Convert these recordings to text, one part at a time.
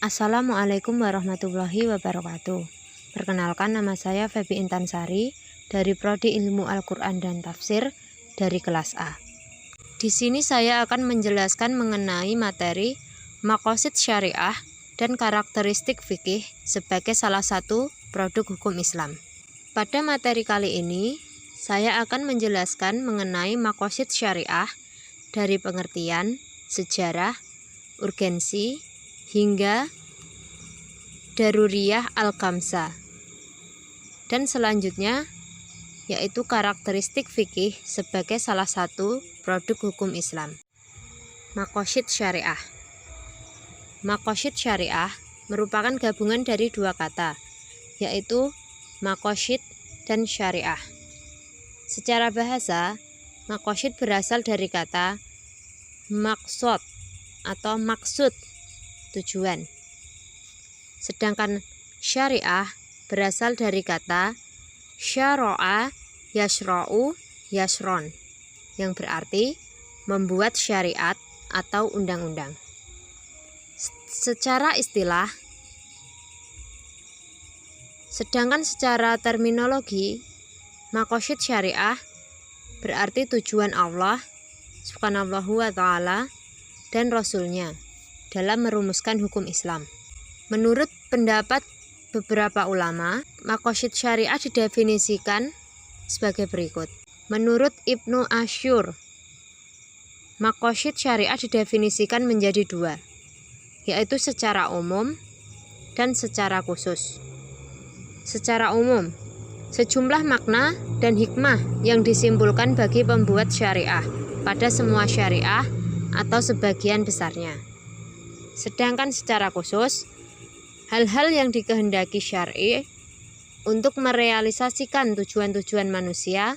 Assalamualaikum warahmatullahi wabarakatuh. Perkenalkan, nama saya Febi Intansari dari Prodi Ilmu Al-Quran dan Tafsir dari kelas A. Di sini saya akan menjelaskan mengenai materi maqasid syariah dan karakteristik fikih sebagai salah satu produk hukum Islam. Pada materi kali ini, saya akan menjelaskan mengenai maqasid syariah dari pengertian, sejarah, urgensi, hingga daruriyah al-khamsah. Dan selanjutnya yaitu karakteristik fikih sebagai salah satu produk hukum Islam. Maqasid syariah. Maqasid syariah merupakan gabungan dari dua kata, yaitu maqasid dan syariah. Secara bahasa, maqasid berasal dari kata maqsad atau maksud, tujuan. Sedangkan syariah berasal dari kata syara'a yasra'u yasron, yang berarti membuat syariat atau undang-undang. Secara istilah, sedangkan secara terminologi, maqasid syariah berarti tujuan Allah subhanahu wa ta'ala dan Rasulnya dalam merumuskan hukum Islam. Menurut pendapat beberapa ulama, maqasid syariah didefinisikan sebagai berikut. Menurut Ibnu Asyur, maqasid syariah didefinisikan menjadi dua, yaitu secara umum dan secara khusus. Secara umum, sejumlah makna dan hikmah yang disimpulkan bagi pembuat syariah pada semua syariah atau sebagian besarnya. Sedangkan secara khusus, hal-hal yang dikehendaki syar'i untuk merealisasikan tujuan-tujuan manusia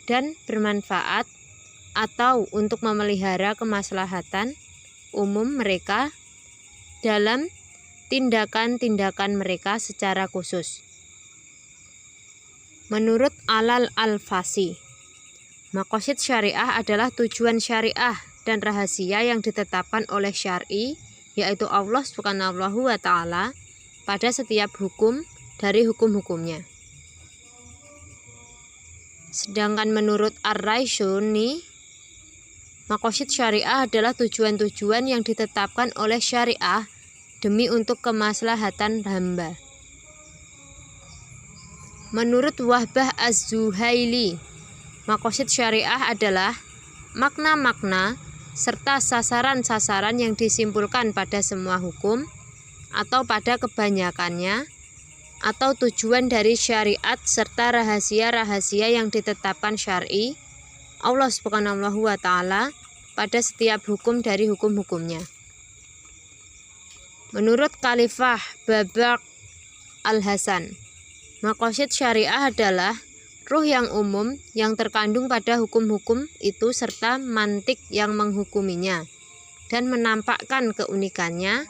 dan bermanfaat atau untuk memelihara kemaslahatan umum mereka dalam tindakan-tindakan mereka secara khusus. Menurut Alal Al-Fasi, maqasid syariah adalah tujuan syariah dan rahasia yang ditetapkan oleh syar'i, yaitu Allah subhanahu wa ta'ala, pada setiap hukum dari hukum-hukumnya. Sedangkan menurut Ar-Raisuni, maqasid syariah adalah tujuan-tujuan yang ditetapkan oleh syariah demi untuk kemaslahatan hamba. Menurut Wahbah Az-Zuhaili, maqasid syariah adalah makna-makna serta sasaran-sasaran yang disimpulkan pada semua hukum atau pada kebanyakannya, atau tujuan dari syariat serta rahasia-rahasia yang ditetapkan syar'i Allah subhanahu wa ta'ala pada setiap hukum dari hukum-hukumnya. Menurut Khalifah Babak Al-Hasan, maqasid syariah adalah ruh yang umum yang terkandung pada hukum-hukum itu serta mantik yang menghukuminya dan menampakkan keunikannya.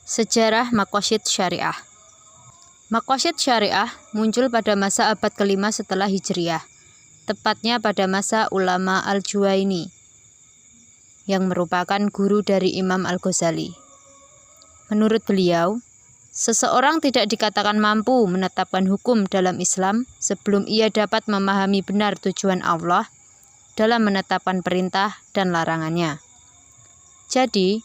Sejarah maqasid syariah. Maqasid syariah muncul pada masa abad kelima setelah Hijriah, tepatnya pada masa ulama Al-Juwaini, yang merupakan guru dari Imam Al-Ghazali. Menurut beliau, seseorang tidak dikatakan mampu menetapkan hukum dalam Islam sebelum ia dapat memahami benar tujuan Allah dalam menetapkan perintah dan larangannya. Jadi,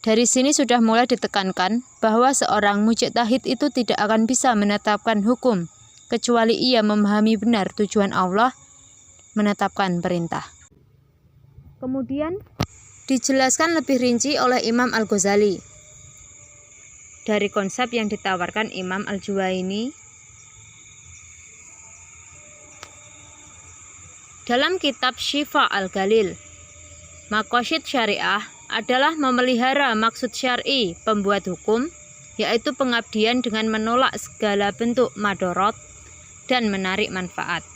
dari sini sudah mulai ditekankan bahwa seorang mujtahid itu tidak akan bisa menetapkan hukum kecuali ia memahami benar tujuan Allah menetapkan perintah. Kemudian dijelaskan lebih rinci oleh Imam Al-Ghazali dari konsep yang ditawarkan Imam Al-Juwaini dalam kitab Syifa Al-Ghalil. Maqasid syariah adalah memelihara maksud syar'i pembuat hukum, yaitu pengabdian dengan menolak segala bentuk madorot dan menarik manfaat.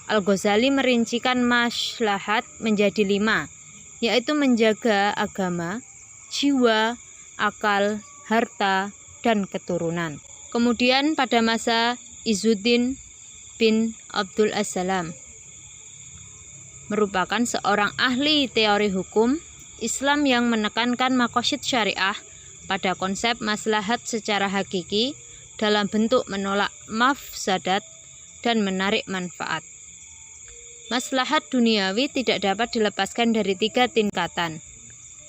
Al-Ghazali merincikan maslahat menjadi 5, yaitu menjaga agama, jiwa, akal, harta, dan keturunan. Kemudian pada masa Izzuddin bin Abdul As-Salam, merupakan seorang ahli teori hukum Islam yang menekankan maqasid syariah pada konsep maslahat secara hakiki dalam bentuk menolak mafsadat dan menarik manfaat. Maslahat duniawi tidak dapat dilepaskan dari 3 tingkatan,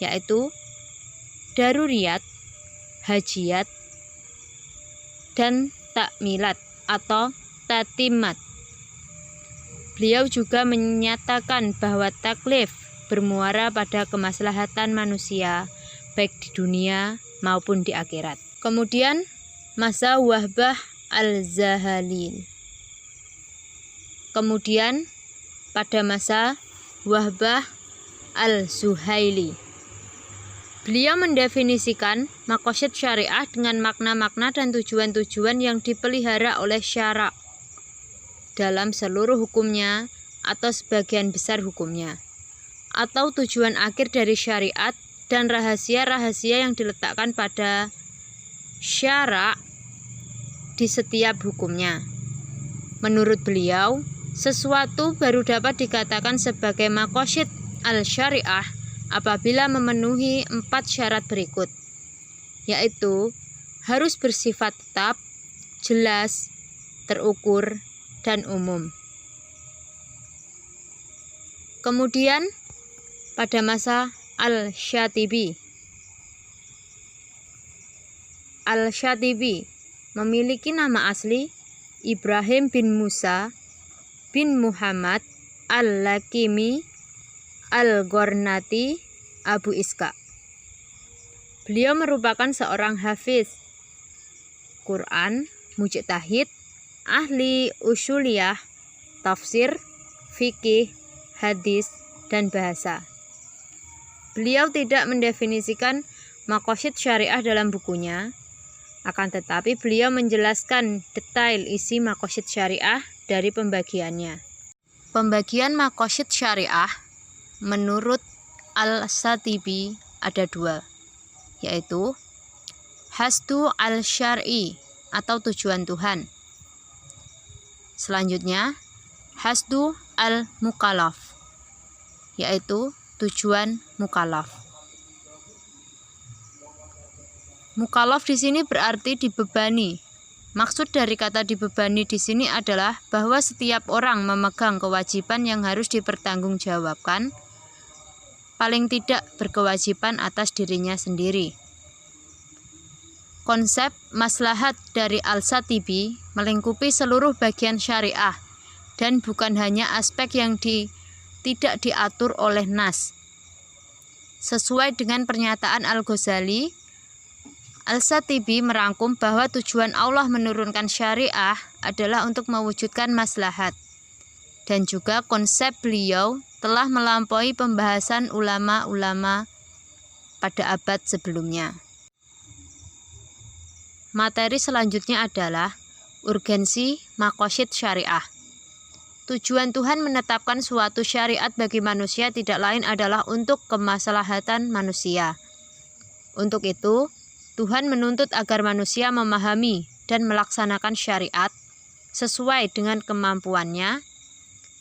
yaitu daruriyat, hajiyat, dan takmilat atau tatimat. Beliau juga menyatakan bahwa taklif bermuara pada kemaslahatan manusia, baik di dunia maupun di akhirat. Kemudian masa Wahbah al-Zahalin. Kemudian pada masa Wahbah al-Zuhaili, beliau mendefinisikan maqasid syariah dengan makna-makna dan tujuan-tujuan yang dipelihara oleh syara' dalam seluruh hukumnya atau sebagian besar hukumnya, atau tujuan akhir dari syariat dan rahasia-rahasia yang diletakkan pada syara' di setiap hukumnya. Menurut beliau, sesuatu baru dapat dikatakan sebagai maqasid al-syariah apabila memenuhi 4 syarat berikut, yaitu harus bersifat tetap, jelas, terukur, dan umum. Kemudian pada masa Al-Syatibi, Al-Syatibi memiliki nama asli Ibrahim bin Musa bin Muhammad Al-Lakimi Al-Gornati Abu Iska. Beliau merupakan seorang hafiz Quran, mujtahid, ahli usuliyah, tafsir, fikih, hadis, dan bahasa. Beliau tidak mendefinisikan maqasid syariah dalam bukunya, akan tetapi beliau menjelaskan detail isi maqasid syariah dari pembagiannya. Pembagian maqasid syariah menurut Al-Syatibi ada 2, yaitu hasdu al-syar'i atau tujuan Tuhan. Selanjutnya, hasdu al-mukallaf, yaitu tujuan mukallaf. Mukallaf di sini berarti dibebani. Maksud dari kata dibebani di sini adalah bahwa setiap orang memegang kewajiban yang harus dipertanggungjawabkan, paling tidak berkewajiban atas dirinya sendiri. Konsep maslahat dari Al-Syatibi melingkupi seluruh bagian syariah dan bukan hanya aspek yang tidak diatur oleh nas. Sesuai dengan pernyataan Al-Ghazali, Al-Syatibi merangkum bahwa tujuan Allah menurunkan syariah adalah untuk mewujudkan maslahat, dan juga konsep beliau telah melampaui pembahasan ulama-ulama pada abad sebelumnya. Materi selanjutnya adalah urgensi maqasid syariah. Tujuan Tuhan menetapkan suatu syariat bagi manusia tidak lain adalah untuk kemaslahatan manusia. Untuk itu, Tuhan menuntut agar manusia memahami dan melaksanakan syariat sesuai dengan kemampuannya.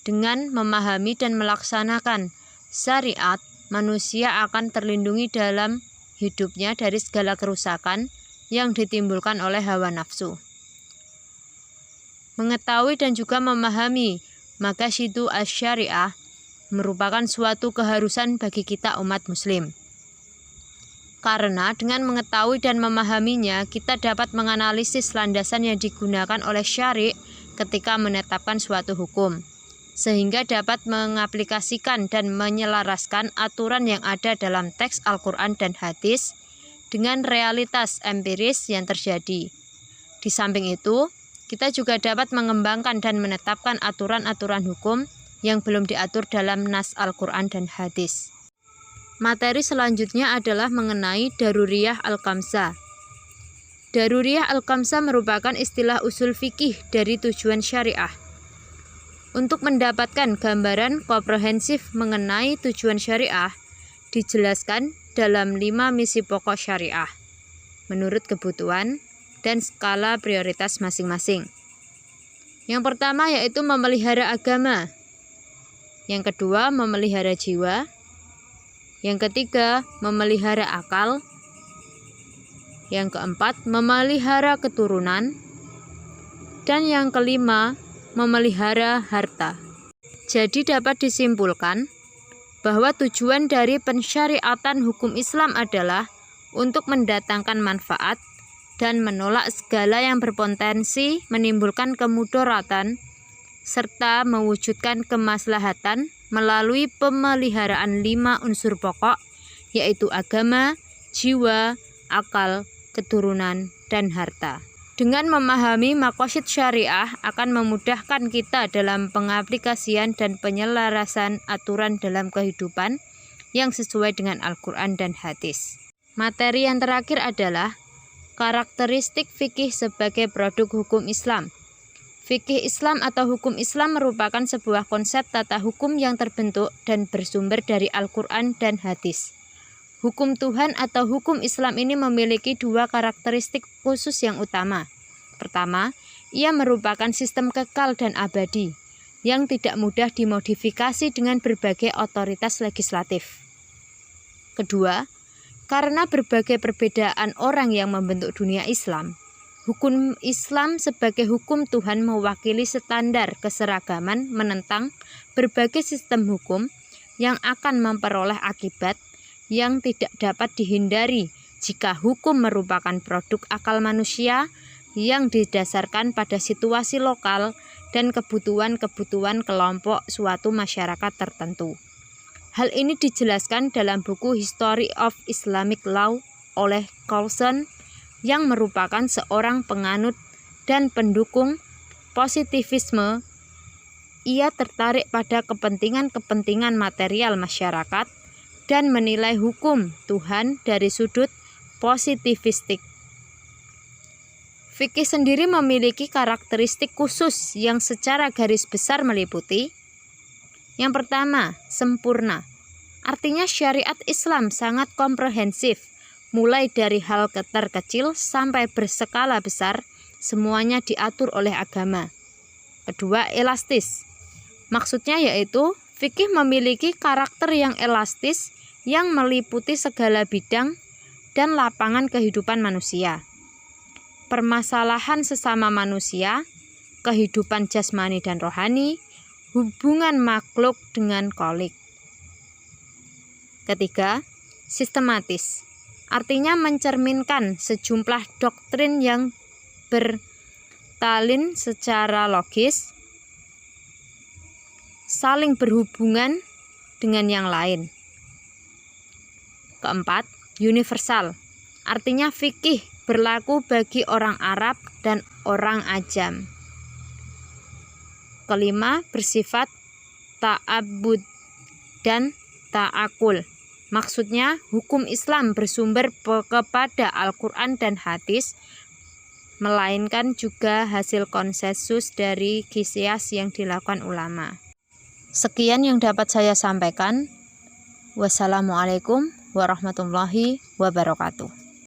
Dengan memahami dan melaksanakan syariat, manusia akan terlindungi dalam hidupnya dari segala kerusakan yang ditimbulkan oleh hawa nafsu. Mengetahui dan juga memahami maqasidu asy-syariah merupakan suatu keharusan bagi kita umat muslim. Karena dengan mengetahui dan memahaminya, kita dapat menganalisis landasan yang digunakan oleh syari' ketika menetapkan suatu hukum, sehingga dapat mengaplikasikan dan menyelaraskan aturan yang ada dalam teks Al-Quran dan hadis dengan realitas empiris yang terjadi. Di samping itu, kita juga dapat mengembangkan dan menetapkan aturan-aturan hukum yang belum diatur dalam nas Al-Quran dan hadis. Materi selanjutnya adalah mengenai daruriyah al-khamsah. Daruriyah al-khamsah merupakan istilah usul fikih dari tujuan syariah. Untuk mendapatkan gambaran komprehensif mengenai tujuan syariah, dijelaskan dalam 5 misi pokok syariah, menurut kebutuhan dan skala prioritas masing-masing. Yang pertama yaitu memelihara agama. Yang kedua, memelihara jiwa. Yang ketiga, memelihara akal. Yang keempat, memelihara keturunan. Dan yang kelima, memelihara harta. Jadi dapat disimpulkan bahwa tujuan dari pensyariatan hukum Islam adalah untuk mendatangkan manfaat dan menolak segala yang berpotensi menimbulkan kemudaratan serta mewujudkan kemaslahatan melalui pemeliharaan 5 unsur pokok, yaitu agama, jiwa, akal, keturunan, dan harta. Dengan memahami maqasid syariah akan memudahkan kita dalam pengaplikasian dan penyelarasan aturan dalam kehidupan yang sesuai dengan Al-Quran dan hadis. Materi yang terakhir adalah karakteristik fikih sebagai produk hukum Islam. Fikih Islam atau hukum Islam merupakan sebuah konsep tata hukum yang terbentuk dan bersumber dari Al-Quran dan hadis. Hukum Tuhan atau hukum Islam ini memiliki 2 karakteristik khusus yang utama. Pertama, ia merupakan sistem kekal dan abadi yang tidak mudah dimodifikasi dengan berbagai otoritas legislatif. Kedua, karena berbagai perbedaan orang yang membentuk dunia Islam, hukum Islam sebagai hukum Tuhan mewakili standar keseragaman menentang berbagai sistem hukum yang akan memperoleh akibat yang tidak dapat dihindari jika hukum merupakan produk akal manusia yang didasarkan pada situasi lokal dan kebutuhan-kebutuhan kelompok suatu masyarakat tertentu. Hal ini dijelaskan dalam buku History of Islamic Law oleh Coulson yang merupakan seorang penganut dan pendukung positivisme. Ia tertarik pada kepentingan-kepentingan material masyarakat dan menilai hukum Tuhan dari sudut positivistik. Fikih sendiri memiliki karakteristik khusus yang secara garis besar meliputi: yang pertama, sempurna. Artinya syariat Islam sangat komprehensif, mulai dari hal terkecil sampai berskala besar, semuanya diatur oleh agama. Kedua, elastis. Maksudnya yaitu fikih memiliki karakter yang elastis yang meliputi segala bidang dan lapangan kehidupan manusia. Permasalahan sesama manusia, kehidupan jasmani dan rohani, hubungan makhluk dengan kholik. Ketiga, sistematis. Artinya mencerminkan sejumlah doktrin yang bertalin secara logis, saling berhubungan dengan yang lain. Keempat, universal. Artinya fikih berlaku bagi orang Arab dan orang Ajam. Kelima, bersifat ta'abbud dan ta'akul. Maksudnya hukum Islam bersumber kepada Al-Quran dan hadis, melainkan juga hasil konsensus dari qiyas yang dilakukan ulama. Sekian yang dapat saya sampaikan. Wassalamualaikum warahmatullahi wabarakatuh.